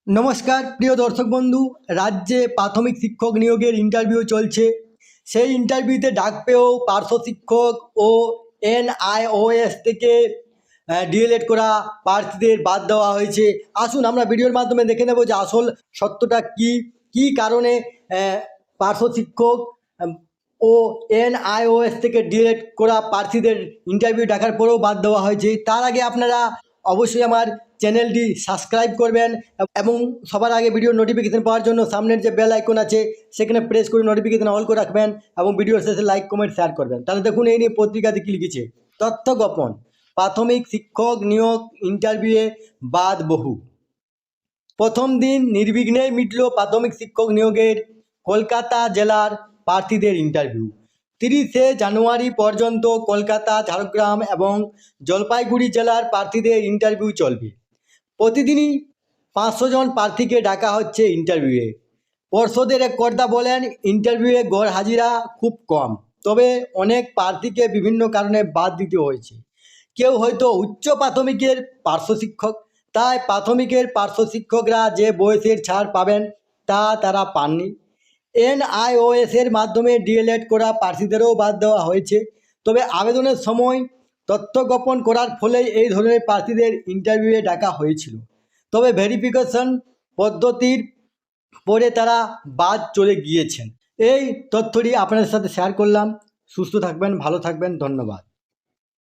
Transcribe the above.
নমস্কার প্রিয় দর্শক বন্ধু, রাজ্যে প্রাথমিক শিক্ষক নিয়োগের ইন্টারভিউ চলছে। সেই ইন্টারভিউতে ডাক পেয়েও পার্শ্ব শিক্ষক ও এনআইওএস থেকে ডিএলএড করা প্রার্থীদের বাদ দেওয়া হয়েছে। আসুন আমরা ভিডিওর মাধ্যমে দেখে নেব যে আসল সত্যটা কী কী কারণে পার্শ্ব শিক্ষক ও এনআইওএস থেকে ডিএলএড করা প্রার্থীদের ইন্টারভিউ ডাকার পরেও বাদ দেওয়া হয়েছে। তার আগে আপনারা অবশ্যই আমার চ্যানেলটি সাবস্ক্রাইব করবেন এবং সবার আগে ভিডিও নোটিফিকেশন পাওয়ার জন্য সামনের যে বেল আইকন আছে সেখানে প্রেস করে নোটিফিকেশন অল করে রাখবেন এবং ভিডিওর শেষে লাইক কমেন্ট শেয়ার করবেন। তাহলে দেখুন এই নিয়ে পত্রিকাতে কী লিখেছে। তথ্য গোপন, প্রাথমিক শিক্ষক নিয়োগ ইন্টারভিউয়ে বাদ বহু। প্রথম দিন নির্বিঘ্নে মিটল প্রাথমিক শিক্ষক নিয়োগের কলকাতা জেলার প্রার্থীদের ইন্টারভিউ। 30শে জানুয়ারি পর্যন্ত কলকাতা, ঝাড়গ্রাম এবং জলপাইগুড়ি জেলার প্রার্থীদের ইন্টারভিউ চলবে। প্রতিদিনই 500 জন প্রার্থীকে ডাকা হচ্ছে ইন্টারভিউয়ে। পর্ষদের এক কর্তা বলেন, ইন্টারভিউয়ে গড় হাজিরা খুব কম, তবে অনেক প্রার্থীকে বিভিন্ন কারণে বাদ দিতে হয়েছে। কেউ হয়তো উচ্চ প্রাথমিকের পার্শ্ব শিক্ষক, তাই প্রাথমিকের পার্শ্ব শিক্ষকরা যে বয়সের ছাড় পাবেন তা তারা পাননি। এনআইওএসের মাধ্যমে ডিএলএড করা প্রার্থীদেরও বাদ দেওয়া হয়েছে, তবে আবেদনের সময় তথ্য গোপন করার ফলে এই ধরনের প্রার্থীদের ইন্টারভিউয়ে ডাকা হয়েছিল। তবে ভেরিফিকেশন পদ্ধতির পরে তারা বাদ চলে গিয়েছেন। এই তথ্যটি আপনাদের সাথে শেয়ার করলাম। সুস্থ থাকবেন, ভালো থাকবেন, ধন্যবাদ।